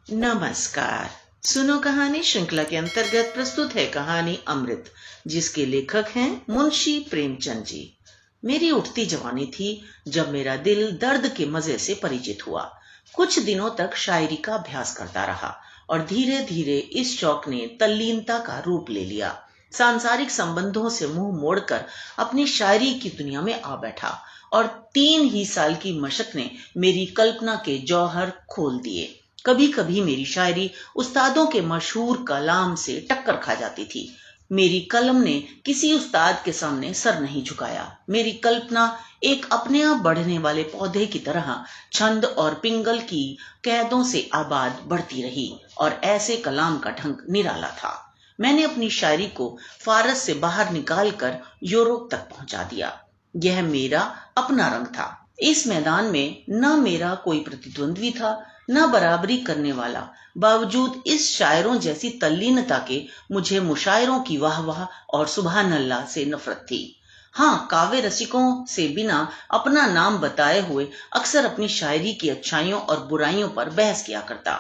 नमस्कार। सुनो कहानी श्रृंखला के अंतर्गत प्रस्तुत है कहानी अमृत, जिसके लेखक हैं मुंशी प्रेमचंद जी। मेरी उठती जवानी थी जब मेरा दिल दर्द के मजे से परिचित हुआ। कुछ दिनों तक शायरी का अभ्यास करता रहा और धीरे धीरे इस शौक ने तल्लीनता का रूप ले लिया। सांसारिक संबंधों से मुंह मोड़कर अपनी शायरी की दुनिया में आ बैठा और 3 ही साल की मशक ने मेरी कल्पना के जौहर खोल दिए। कभी कभी मेरी शायरी उस्तादों के मशहूर कलाम से टक्कर खा जाती थी। मेरी कलम ने किसी उस्ताद के सामने सर नहीं झुकाया। मेरी कल्पना एक अपने आप बढ़ने वाले पौधे की तरह छंद और पिंगल की कैदों से आबाद बढ़ती रही और ऐसे कलाम का ढंग निराला था। मैंने अपनी शायरी को फारस से बाहर निकालकर यूरोप तक पहुंचा दिया। यह मेरा अपना रंग था। इस मैदान में न मेरा कोई प्रतिद्वंद्वी था, न बराबरी करने वाला। बावजूद इस शायरों जैसी तल्लीनता के मुझे मुशायरों की वाह वाह और सुभान अल्लाह से नफरत थी। हाँ, काव्य रसिकों से बिना अपना नाम बताए हुए अक्सर अपनी शायरी की अच्छाइयों और बुराइयों पर बहस किया करता,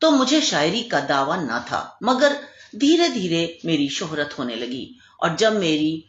तो मुझे शायरी का दावा न था। मगर धीरे धीरे मेरी शोहरत होने लगी और जब मेरी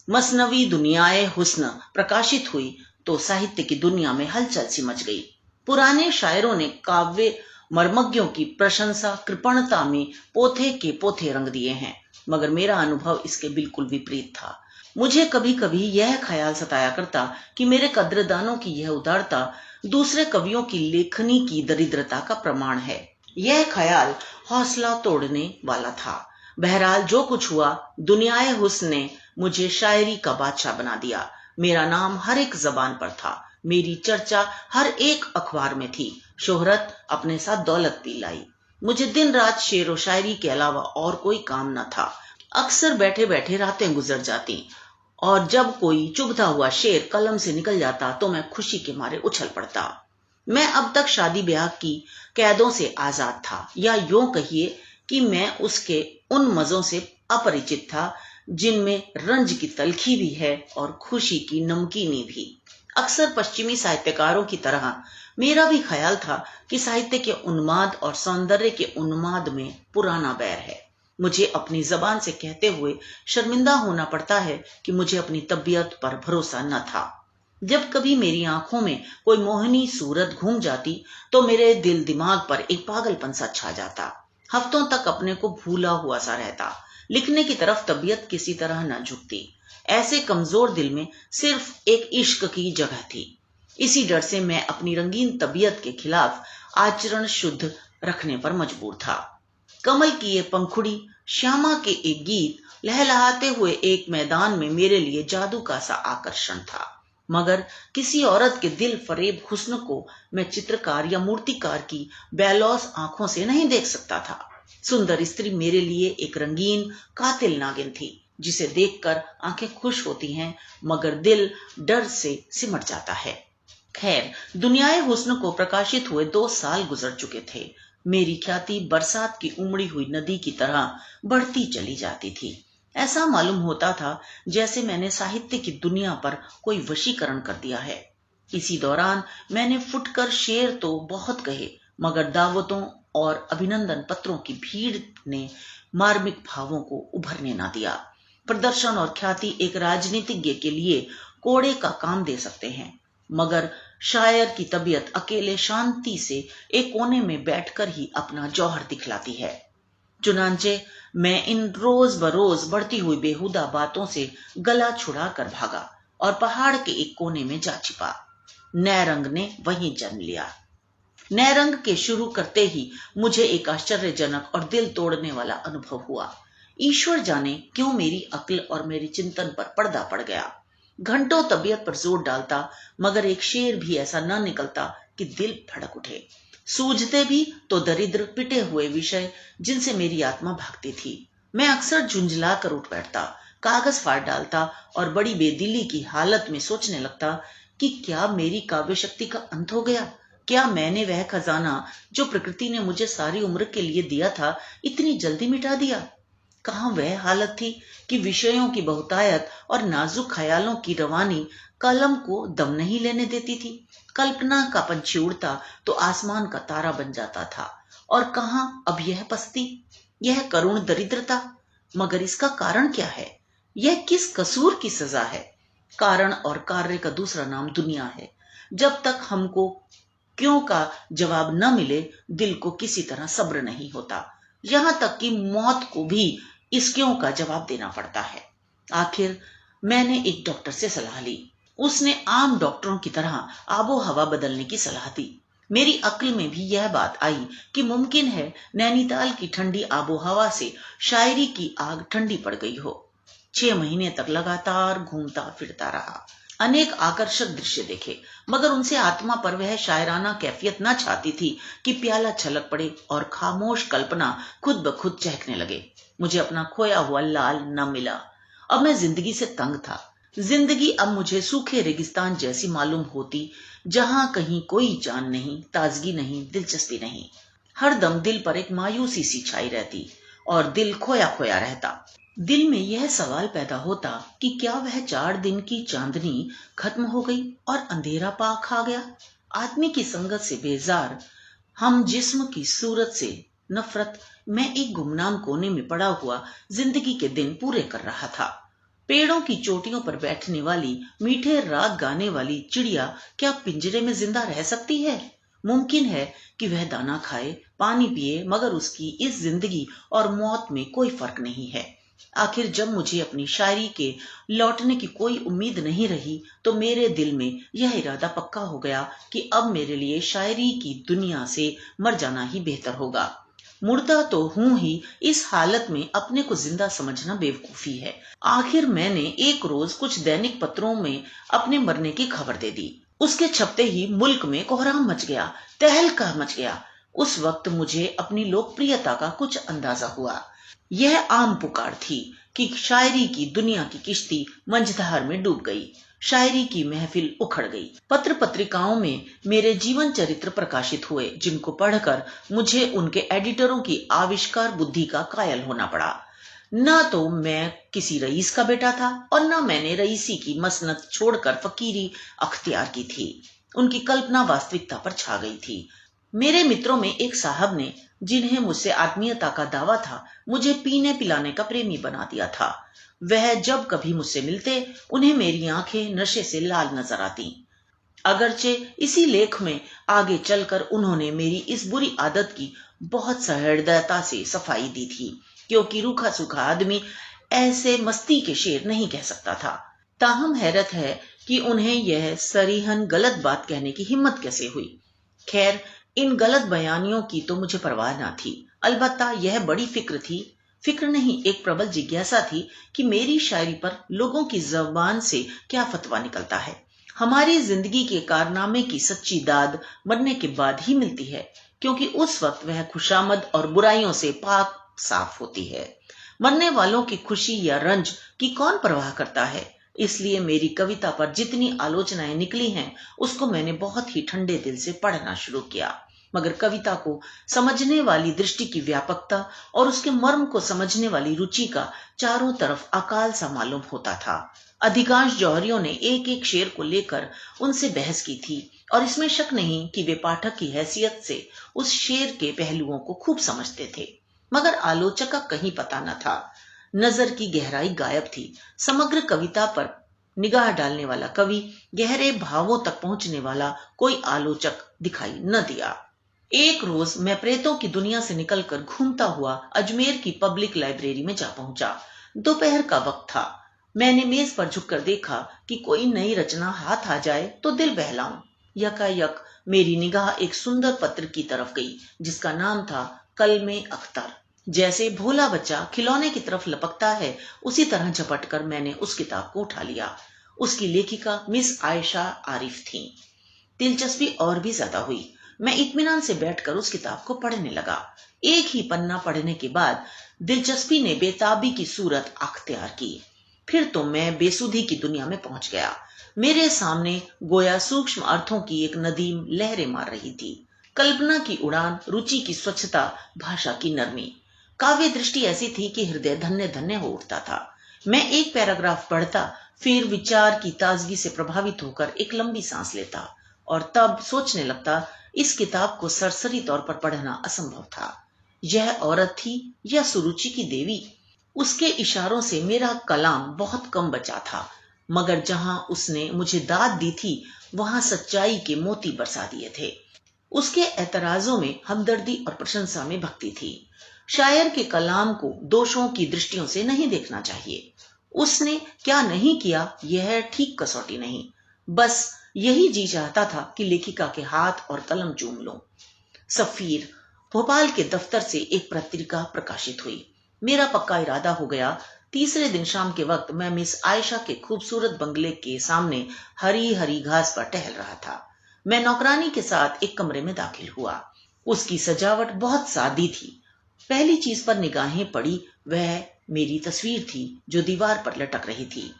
मसनवी दुनियाए हुस्न प्रकाशित हुई तो साहित्य की दुनिया में हलचल सी मच गई। पुराने शायरों ने काव्य मर्मज्ञों की प्रशंसा कृपणता में पोथे के पोथे रंग दिए हैं, मगर मेरा अनुभव इसके बिल्कुल विपरीत था। मुझे कभी कभी यह ख्याल सताया करता कि मेरे कद्रदानों की यह उदारता दूसरे कवियों की लेखनी की दरिद्रता का प्रमाण है। यह ख्याल हौसला तोड़ने वाला था। बहरहाल जो कुछ हुआ, दुनियाए हुस्न ने मुझे शायरी का बादशाह बना दिया। मेरा नाम हर एक जबान पर था, मेरी चर्चा हर एक अखबार में थी। शोहरत अपने साथ दौलत भी लाई। मुझे दिन रात शेर व शायरी के अलावा और कोई काम न था। अक्सर बैठे बैठे रातें गुजर जाती और जब कोई चुभता हुआ शेर कलम से निकल जाता तो मैं खुशी के मारे उछल पड़ता। मैं अब तक शादी ब्याह की कैदों से आजाद था, या यूं कहिए कि मैं उसके उन मजों से अपरिचित था जिनमें रंज की तलखी भी है और खुशी की नमकीनी भी। अक्सर पश्चिमी साहित्यकारों की तरह मेरा भी ख्याल था कि साहित्य के उन्माद और सौंदर्य के उन्माद में पुराना बैर है। मुझे अपनी जबान से कहते हुए शर्मिंदा होना पड़ता है कि मुझे अपनी तबीयत पर भरोसा न था। जब कभी मेरी आंखों में कोई मोहनी सूरत घूम जाती तो मेरे दिल दिमाग पर एक पागलपन सा छा जाता। हफ्तों तक अपने को भूला हुआ सा रहता। लिखने की तरफ तबीयत किसी तरह न झुकती। ऐसे कमजोर दिल में सिर्फ एक इश्क की जगह थी। इसी डर से मैं अपनी रंगीन तबीयत के खिलाफ आचरण शुद्ध रखने पर मजबूर था। कमल की ये पंखुड़ी, श्यामा के एक गीत, लहलहाते हुए एक मैदान में मेरे लिए जादू का सा आकर्षण था। मगर किसी औरत के दिल फरेब हुस्न को मैं चित्रकार या मूर्तिकार की बेलौस आंखों से नहीं देख सकता था। सुंदर स्त्री मेरे लिए एक रंगीन कातिल नागिन थी, जिसे देखकर आंखें खुश होती हैं मगर दिल डर से सिमट जाता है। खैर, दुनियाए हुस्न को प्रकाशित हुए 2 साल गुजर चुके थे। मेरी ख्याति बरसात की उमड़ी हुई नदी की तरह बढ़ती चली जाती थी। ऐसा मालूम होता था जैसे मैंने साहित्य की दुनिया पर कोई वशीकरण कर दिया है। इसी दौरान मैंने फुटकर शेर तो बहुत कहे, मगर दावतों और अभिनंदन पत्रों की भीड़ ने मार्मिक भावों को उभरने ना दिया। प्रदर्शन और ख्याति एक राजनीतिज्ञ के लिए कोड़े का काम दे सकते हैं, मगर शायर की तबीयत अकेले शांति से एक कोने में बैठकर ही अपना जौहर दिखलाती है। चुनांचे मैं इन रोज बरोज बढ़ती हुई बेहुदा बातों से गला छुड़ा कर भागा और पहाड़ के एक कोने में जा छिपा। नए रंग ने वहीं जन्म लिया। नए रंग के शुरू करते ही मुझे एक आश्चर्यजनक और दिल तोड़ने वाला अनुभव हुआ। ईश्वर जाने क्यों मेरी अक्ल और मेरी चिंतन पर पर्दा पड़ गया। घंटों तबीयत पर जोर डालता मगर एक शेर भी ऐसा न निकलता कि दिल भड़क उठे। सूझते भी तो दरिद्र पिटे हुए विषय जिनसे मेरी आत्मा भागती थी। मैं अक्सर झुंझला कर उठ बैठता, कागज फाड़ डालता और बड़ी बेदिली की हालत में सोचने लगता कि क्या मेरी काव्य शक्ति का अंत हो गया। क्या मैंने वह खजाना जो प्रकृति ने मुझे सारी उम्र के लिए दिया था इतनी जल्दी मिटा दिया। कहाँ वह हालत थी कि विषयों की बहुतायत और नाजुक ख्यालों की रवानी कलम को दम नहीं लेने देती थी। कल्पना का पंछी उड़ता तो आसमान का तारा बन जाता था और कहां अब यह पस्ती, यह करुण दरिद्रता। मगर इसका कारण क्या है? यह किस कसूर की सजा है? कारण और कार्य का दूसरा नाम दुनिया है। जब तक हमको क्यों का जवाब न मिले, दिल को किसी तरह सब्र नहीं होता। यहां तक कि मौत को भी इस क्यों का जवाब देना पड़ता है। आखिर मैंने एक डॉक्टर से सलाह ली। उसने आम डॉक्टरों की तरह आबो हवा बदलने की सलाह दी। मेरी अक्ल में भी यह बात आई कि मुमकिन है नैनीताल की ठंडी आबो हवा से शायरी की आग ठंडी पड़ गई हो। 6 महीने तक लगातार घूमता फिरता रहा, अनेक आकर्षक दृश्य देखे, मगर उनसे आत्मा पर वह शायराना कैफियत न छाती थी कि प्याला छलक पड़े और खामोश कल्पना खुद ब खुद चहकने लगे। मुझे अपना खोया हुआ लाल न मिला। अब मैं जिंदगी से तंग था। जिंदगी अब मुझे सूखे रेगिस्तान जैसी मालूम होती, जहां कहीं कोई जान नहीं, ताजगी नहीं, दिलचस्पी नहीं। हर दम दिल पर एक मायूसी सी छाई रहती और दिल खोया खोया रहता। दिल में यह सवाल पैदा होता कि क्या वह 4 दिन की चांदनी खत्म हो गई और अंधेरा पा खा गया। आदमी की संगत से बेजार, हम जिस्म की सूरत से नफरत, मैं एक गुमनाम कोने में पड़ा हुआ जिंदगी के दिन पूरे कर रहा था। पेड़ों की चोटियों पर बैठने वाली, मीठे राग गाने वाली चिड़िया क्या पिंजरे में जिंदा रह सकती है? मुमकिन है कि वह दाना खाए, पानी पिए, मगर उसकी इस जिंदगी और मौत में कोई फर्क नहीं है। आखिर जब मुझे अपनी शायरी के लौटने की कोई उम्मीद नहीं रही, तो मेरे दिल में यह इरादा पक्का हो गया कि अब मेरे लिए शायरी की दुनिया से मर जाना ही बेहतर होगा। मुर्दा तो हूं ही, इस हालत में अपने को जिंदा समझना बेवकूफी है। आखिर मैंने एक रोज कुछ दैनिक पत्रों में अपने मरने की खबर दे दी। उसके छपते ही मुल्क में कोहराम मच गया, तहलका मच गया। उस वक्त मुझे अपनी लोकप्रियता का कुछ अंदाजा हुआ। यह आम पुकार थी कि शायरी की दुनिया की किश्ती मंझधार में डूब गई, शायरी की महफिल उखड़ गई। पत्र पत्रिकाओं में मेरे जीवन चरित्र प्रकाशित हुए, जिनको पढ़कर मुझे उनके एडिटरों की आविष्कार बुद्धि का कायल होना पड़ा। न तो मैं किसी रईस का बेटा था और न मैंने रईसी की मसनत छोड़कर फकीरी अख्तियार की थी। उनकी कल्पना वास्तविकता पर छा गई थी। मेरे मित्रों में एक साहब ने, जिन्हें मुझसे आत्मीयता का दावा था, मुझे पीने पिलाने का प्रेमी बना दिया था। वह जब कभी मुझसे मिलते, उन्हें मेरी आंखें नशे से लाल नजर आती। अगरचे इसी लेख में आगे चलकर उन्होंने मेरी इस बुरी आदत की बहुत सहृदयता से सफाई दी थी, क्योंकि रूखा सूखा आदमी ऐसे मस्ती के शेर नहीं कह सकता था। ताहम हैरत है कि उन्हें यह सरीहन गलत बात कहने की हिम्मत कैसे हुई। खैर, इन गलत बयानियों की तो मुझे परवाह न थी। अलबत्ता यह बड़ी फिक्र थी, फिक्र नहीं, एक प्रबल जिज्ञासा थी कि मेरी शायरी पर लोगों की जबान से क्या फतवा निकलता है। हमारी जिंदगी के कारनामे की सच्ची दाद मरने के बाद ही मिलती है, क्योंकि उस वक्त वह खुशामद और बुराइयों से पाक साफ होती है। मरने वालों की खुशी या रंज की कौन परवाह करता है। इसलिए मेरी कविता पर जितनी आलोचनाएं निकली हैं, उसको मैंने बहुत ही ठंडे दिल से पढ़ना शुरू किया। मगर कविता को समझने वाली दृष्टि की व्यापकता और उसके मर्म को समझने वाली रुचि का चारों तरफ अकाल सा मालूम होता था। अधिकांश जौहरियों ने एक एक शेर को लेकर उनसे बहस की थी, और इसमें शक नहीं कि वे पाठक की हैसियत से उस शेर के पहलुओं को खूब समझते थे। मगर आलोचक का कहीं पता न था। नजर की गहराई गायब थी। समग्र कविता पर निगाह डालने वाला कवि, गहरे भावों तक पहुंचने वाला कोई आलोचक दिखाई न दिया। एक रोज मैं प्रेतों की दुनिया से निकलकर घूमता हुआ अजमेर की पब्लिक लाइब्रेरी में जा पहुंचा। दोपहर का वक्त था। मैंने मेज पर झुककर देखा कि कोई नई रचना हाथ आ जाए तो दिल बहलाऊं। यकायक मेरी निगाह एक सुंदर पत्र की तरफ गई, जिसका नाम था कलमे अख्तर। जैसे भोला बच्चा खिलौने की तरफ लपकता है, उसी तरह झपटकर मैंने उस किताब को उठा लिया। उसकी लेखिका मिस आयशा आरिफ थी। दिलचस्पी और भी ज्यादा हुई। मैं इत्मीनान से बैठकर उस किताब को पढ़ने लगा। एक ही पन्ना पढ़ने के बाद दिलचस्पी ने बेताबी की सूरत अख्तियार की। फिर तो मैं बेसुधी की दुनिया में पहुंच गया। मेरे सामने गोया सूक्ष्म अर्थों की एक नदीम लहरें मार रही थी। कल्पना की उड़ान, रुचि की स्वच्छता, भाषा की नरमी, काव्य दृष्टि ऐसी थी कि हृदय धन्य धन्य हो उठता था। मैं एक पैराग्राफ पढ़ता, फिर विचार की ताजगी से प्रभावित होकर एक लंबी सांस लेता और तब सोचने लगता इस किताब को सरसरी तौर पर पढ़ना असंभव था। यह औरत थी या सुरुचि की देवी? उसके इशारों से मेरा कलाम बहुत कम बचा था, मगर जहां उसने मुझे दाद दी थी वहां सच्चाई के मोती बरसा दिए थे। उसके एतराजों में हमदर्दी और प्रशंसा में भक्ति थी। शायर के कलाम को दोषों की दृष्टियों से नहीं देखना चाहिए। उसने क्या नहीं किया यह ठीक कसौटी नहीं, बस यही जी चाहता था कि लेखिका के हाथ और कलम चूम लूं। सफीर भोपाल के दफ्तर से एक पत्रिका प्रकाशित हुई। मेरा पक्का इरादा हो गया। तीसरे दिन शाम के वक्त मैं मिस आयशा के खूबसूरत बंगले के सामने हरी हरी घास पर टहल रहा था। मैं नौकरानी के साथ एक कमरे में दाखिल हुआ। उसकी सजावट बहुत सादी थी। पहली चीज पर निगाहें पड़ी वह मेरी तस्वीर थी जो दीवार पर लटक रही थी।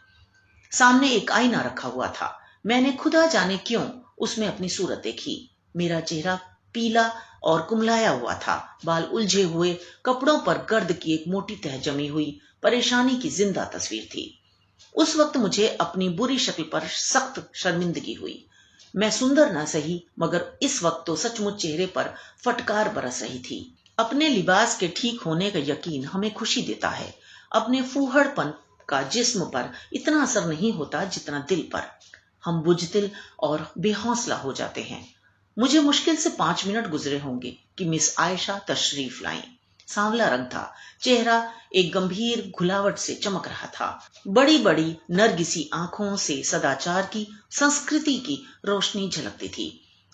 सामने एक आईना रखा हुआ था। मैंने खुदा जाने क्यों उसमें अपनी सूरत देखी। मेरा चेहरा पीला और कुम्हलाया हुआ था। बाल उलझे हुए, कपड़ों पर गर्द की एक मोटी तह जमी हुई परेशानी की जिंदा तस्वीर थी। उस वक्त मुझे अपनी बुरी शक्ल पर सख्त शर्मिंदगी हुई। मैं सुंदर ना सही, मगर इस वक्त तो सचमुच चेहरे पर फटकार बरस रही थी। अपने लिबास के ठीक होने का यकीन हमें खुशी देता है। अपने फूहड़पन का जिस्म पर इतना असर नहीं होता जितना दिल पर। हम बुजदिल और बेहौसला हो जाते हैं। मुझे मुश्किल से 5 मिनट गुजरे होंगे कि मिस आयशा तशरीफ लाईं। सांवला रंग था, चेहरा एक गंभीर घुलावट से चमक रहा था। बड़ी बड़ी नरगिसी आंखों से सदाचार की, संस्कृति की रोशनी झलकती थी।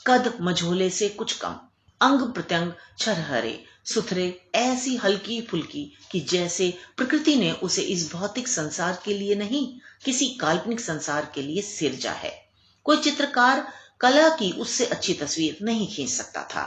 कद मझोले से कुछ कम, अंग प्रत्यंग छरहरे सुथरे, ऐसी हल्की फुल्की कि जैसे प्रकृति ने उसे इस भौतिक संसार के लिए नहीं, किसी काल्पनिक संसार के लिए सिरजा है। कोई चित्रकार कला की उससे अच्छी तस्वीर नहीं खींच सकता था।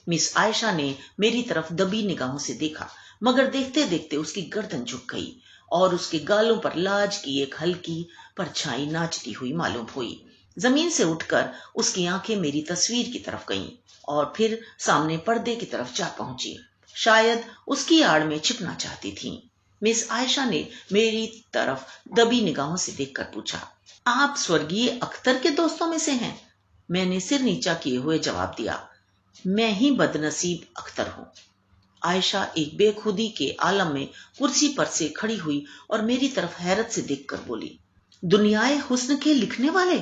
मिस आयशा ने मेरी तरफ दबी निगाहों से देखा, मगर देखते देखते उसकी गर्दन झुक गई और उसके गालों पर लाज की एक हल्की परछाई नाचती हुई मालूम हुई। जमीन से उठकर उसकी आंखें मेरी तस्वीर की तरफ गईं और फिर सामने पर्दे की तरफ जा पहुंची। शायद उसकी आड़ में छिपना चाहती थी। मिस आयशा ने मेरी तरफ दबी निगाहों से देखकर पूछा, आप स्वर्गीय अख्तर के दोस्तों में से हैं? मैंने सिर नीचा किए हुए जवाब दिया, मैं ही बदनसीब अख्तर हूं। आयशा एक बेखुदी के आलम में कुर्सी पर से खड़ी हुई और मेरी तरफ हैरत से देखकर बोली, दुनियाए हुस्न के लिखने वाले?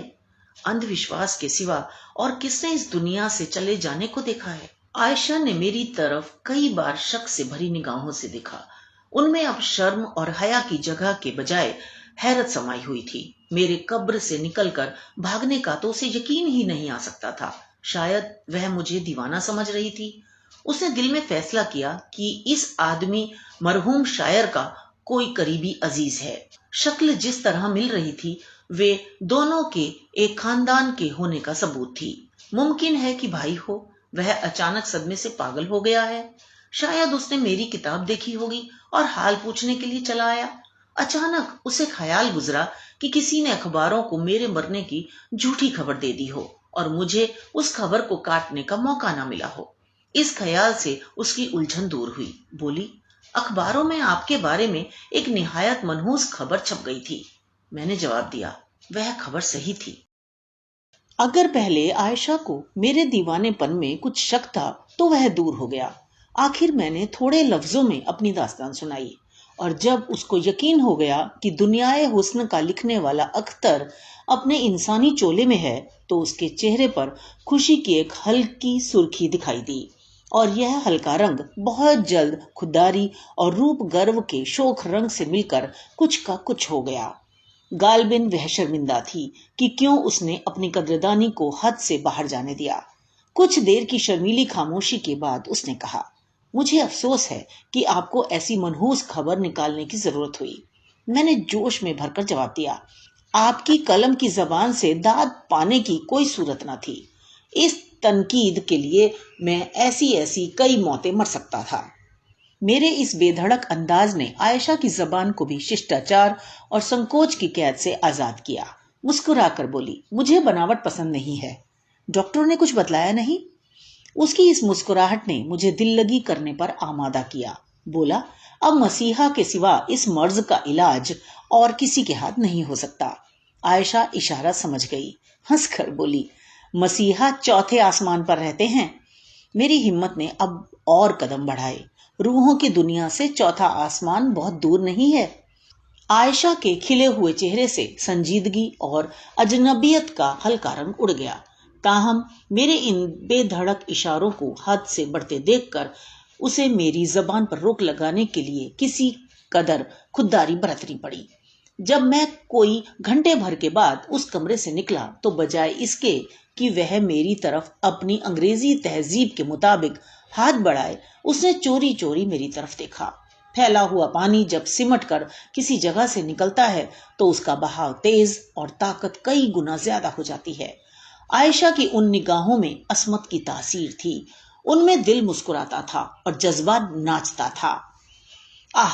अंधविश्वास के सिवा और किसने इस दुनिया से चले जाने को देखा है? आयशा ने मेरी तरफ कई बार शक से भरी निगाहों से देखा। उनमें अब शर्म और हया की जगह के बजाय हैरत समाई हुई थी। मेरे कब्र से निकलकर भागने का तो उसे यकीन ही नहीं आ सकता था। शायद वह मुझे दीवाना समझ रही थी। उसने दिल में फैसला किया कि इस आदमी मरहूम शायर का कोई करीबी अजीज है। शक्ल जिस तरह मिल रही थी वे दोनों के एक खानदान के होने का सबूत थी। मुमकिन है कि भाई हो। वह अचानक सदमे से पागल हो गया है। शायद उसने मेरी किताब देखी होगी और हाल पूछने के लिए चला आया। अचानक उसे ख्याल गुजरा कि किसी ने अखबारों को मेरे मरने की झूठी खबर दे दी हो और मुझे उस खबर को काटने का मौका ना मिला हो। इस ख्याल से उसकी उलझन दूर हुई। बोली, अखबारों में आपके बारे में एक निहायत मनहूस खबर छप गई थी। मैंने जवाब दिया, वह खबर सही थी। अगर पहले आयशा को मेरे दीवानेपन में कुछ शक था तो वह दूर हो गया। आखिर मैंने थोड़े लफ्जों में अपनी दास्तान सुनाई और जब उसको यकीन हो गया कि दुनियाए हुस्न का लिखने वाला अख्तर अपने इंसानी चोले में है तो उसके चेहरे पर खुशी की एक हल्की सुर्खी दिखाई दी और यह हल्का रंग बहुत जल्द खुददारी और रूप गर्व के शोख रंग से मिलकर कुछ का कुछ हो गया। गालबिन वह शर्मिंदा थी कि क्यों उसने अपनी कद्रदानी को हद से बाहर जाने दिया। कुछ देर की शर्मीली खामोशी के बाद उसने कहा, मुझे अफसोस है कि आपको ऐसी मनहूस खबर निकालने की जरूरत हुई। मैंने जोश में भरकर जवाब दिया, आपकी कलम की जबान से दाद पाने की कोई सूरत न थी। इस तनकीद के लिए मैं ऐसी ऐसी कई मौतें मर सकता था। मेरे इस बेधड़क अंदाज ने आयशा की जबान को भी शिष्टाचार और संकोच की कैद से आजाद किया। मुस्कुराकर बोली, मुझे बनावट पसंद नहीं है। डॉक्टर ने कुछ बतलाया नहीं? उसकी इस मुस्कुराहट ने मुझे दिल लगी करने पर आमादा किया। बोला, अब मसीहा के सिवा इस मर्ज का इलाज और किसी के हाथ नहीं हो सकता। आयशा इशारा समझ गई, हंसकर बोली, मसीहा चौथे आसमान पर रहते हैं। मेरी हिम्मत ने अब और कदम बढ़ाए। रूहों की दुनिया से चौथा आसमान बहुत दूर नहीं है। आयशा के खिले हुए चेहरे से संजीदगी और अजनबियत का हल्का रंग उड़ गया। ताहम मेरे इन बेधड़क इशारों को हद से बढ़ते देखकर उसे मेरी जबान पर रोक लगाने के लिए किसी कदर खुददारी बरतनी पड़ी। जब मैं कोई घंटे भर के बाद उस कमरे से निकला तो बजाय इसके कि वह मेरी तरफ अपनी अंग्रेजी तहजीब के मुताबिक हाथ बढ़ाए, उसने चोरी चोरी मेरी तरफ देखा। फैला हुआ पानी जब सिमट कर किसी जगह से निकलता है तो उसका बहाव तेज और ताकत कई गुना ज्यादा हो जाती है। आयशा की उन निगाहों में असमत की तासीर थी। उनमें दिल मुस्कुराता था और जज्बात नाचता था। आह,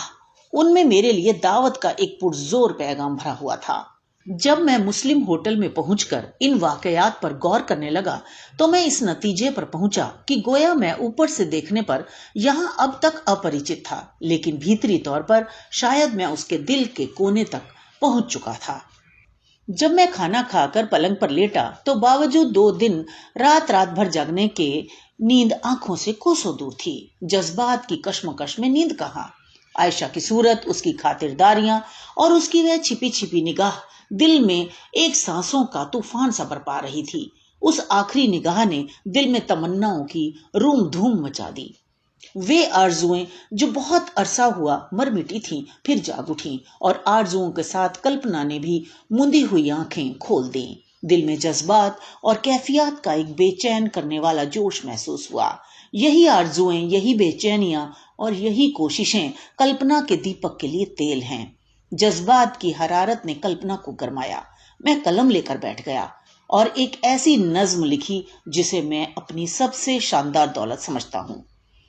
उनमें मेरे लिए दावत का एक पुरजोर पैगाम भरा हुआ था। जब मैं मुस्लिम होटल में पहुंचकर इन वाकयात पर गौर करने लगा तो मैं इस नतीजे पर पहुंचा कि गोया मैं ऊपर से देखने पर यहां अब तक अपरिचित था, लेकिन भीतरी तौर पर शायद मैं उसके दिल के कोने तक पहुंच चुका था। जब मैं खाना खाकर पलंग पर लेटा तो बावजूद 2 दिन रात भर जागने के नींद आंखों से कोसों दूर थी। जज्बात की कश्मकश में नींद कहाँ। आयशा की सूरत, उसकी खातिरदारियां और उसकी वह छिपी छिपी निगाह दिल में एक सांसों का तूफान सा बरपा रही थी। उस आखिरी निगाह ने दिल में तमन्नाओं की रूम धूम मचा दी। वे आरजुएं जो बहुत अरसा हुआ मर मिटी थीं, फिर जाग उठी और आरजुओं के साथ कल्पना ने भी मुंदी हुई आंखें खोल दी। दिल में जज्बात और कैफियत का एक बेचैन करने वाला जोश महसूस हुआ। यही आरजुएं, यही बेचैनियां और यही कोशिशें कल्पना के दीपक के लिए तेल हैं। जज्बात की हरारत ने कल्पना को गरमाया। मैं कलम लेकर बैठ गया और एक ऐसी नज्म लिखी जिसे मैं अपनी सबसे शानदार दौलत समझता हूँ।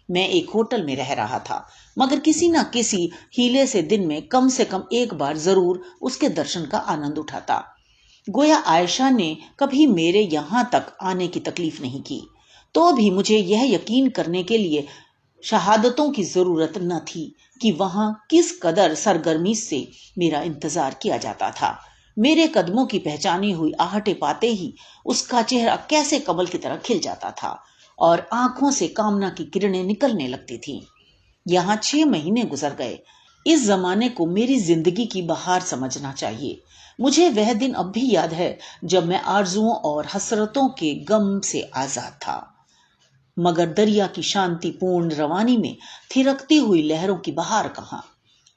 मैं एक होटल में रह रहा था, मगर किसी न किसी हीले से दिन में कम से कम एक बार जरूर उसके दर्शन का आनंद उठाता। गोया आयशा ने कभी मेरे यहां तक आने की तकलीफ नहीं की, तो भी मुझे यह यकीन करने के लिए शहादतों की जरूरत न थी कि वहां किस कदर सरगर्मी से मेरा इंतजार किया जाता था। मेरे कदमों की पहचानी हुई आहटे पाते ही उसका चेहरा कैसे कमल की तरह खिल जाता था और आंखों से कामना की किरणें निकलने लगती थीं। यहाँ 6 महीने गुजर गए। इस जमाने को मेरी जिंदगी की बहार समझना चाहिए। मुझे वह दिन अब भी याद है जब मैं आरजुओं और हसरतों के गम से आजाद था, मगर दरिया की शांतिपूर्ण रवानी में थिरकती हुई लहरों की बहार कहाँ।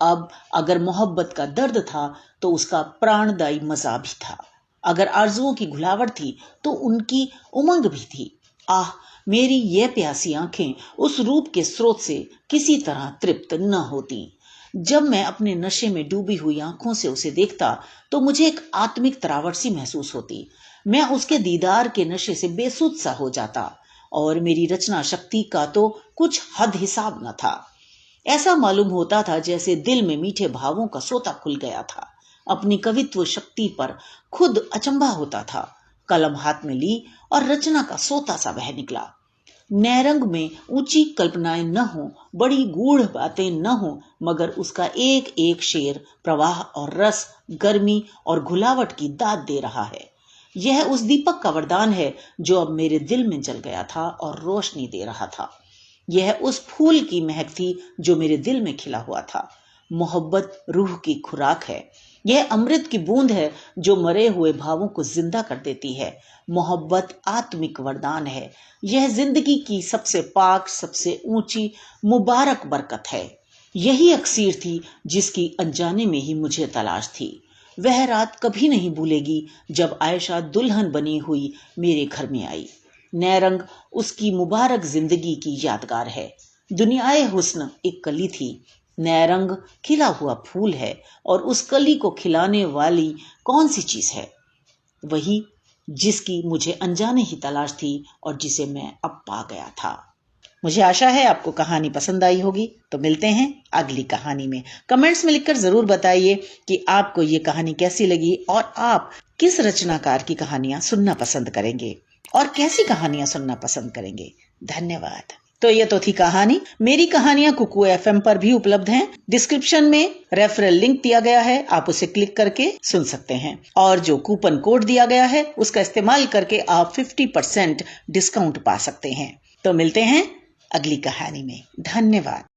अब अगर मोहब्बत का दर्द था तो उसका प्राणदायी मजा भी था। अगर आरजुओं की घुलावट थी तो उनकी उमंग भी थी। आह, मेरी ये प्यासी आंखें उस रूप के स्रोत से किसी तरह तृप्त न होती। जब मैं अपने नशे में डूबी हुई आंखों से उसे देखता तो मुझे एक आत्मिक तरावट सी महसूस होती। मैं उसके दीदार के नशे से बेसुध सा हो जाता और मेरी रचना शक्ति का तो कुछ हद हिसाब न था। ऐसा मालूम होता था जैसे दिल में मीठे भावों का सोता खुल गया था। अपनी कवित्व शक्ति पर खुद अचंभा होता था। कलम हाथ में ली और रचना का सोता सा बह निकला। नैरंग में ऊंची कल्पनाएं न हो, बड़ी गूढ़ बातें न हो, मगर उसका एक एक शेर प्रवाह और रस, गर्मी और घुलावट की दाद दे रहा है। यह उस दीपक का वरदान है जो अब मेरे दिल में जल गया था और रोशनी दे रहा था। यह उस फूल की महक थी जो मेरे दिल में खिला हुआ था। मोहब्बत रूह की खुराक है। यह अमृत की बूंद है जो मरे हुए भावों को जिंदा कर देती है। मोहब्बत आत्मिक वरदान है। यह जिंदगी की सबसे पाक, सबसे ऊंची, मुबारक बरकत है। यही अक्सीर थी जिसकी अनजाने में ही मुझे तलाश थी। वह रात कभी नहीं भूलेगी जब आयशा दुल्हन बनी हुई मेरे घर में आई। नैरंग उसकी मुबारक जिंदगी की यादगार है। दुनियाए हुस्न एक कली थी, नैरंग खिला हुआ फूल है, और उस कली को खिलाने वाली कौन सी चीज है? वही जिसकी मुझे अनजाने ही तलाश थी और जिसे मैं अब पा गया था। मुझे आशा है आपको कहानी पसंद आई होगी। तो मिलते हैं अगली कहानी में। कमेंट्स में लिखकर जरूर बताइए कि आपको ये कहानी कैसी लगी और आप किस रचनाकार की कहानियां सुनना पसंद करेंगे और कैसी कहानियां सुनना पसंद करेंगे। धन्यवाद। तो ये तो थी कहानी। मेरी कहानियां कुकू FM पर भी उपलब्ध हैं। डिस्क्रिप्शन में रेफरल लिंक दिया गया है, आप उसे क्लिक करके सुन सकते हैं। और जो कूपन कोड दिया गया है उसका इस्तेमाल करके आप 50% डिस्काउंट पा सकते हैं। तो मिलते हैं अगली कहानी में। धन्यवाद।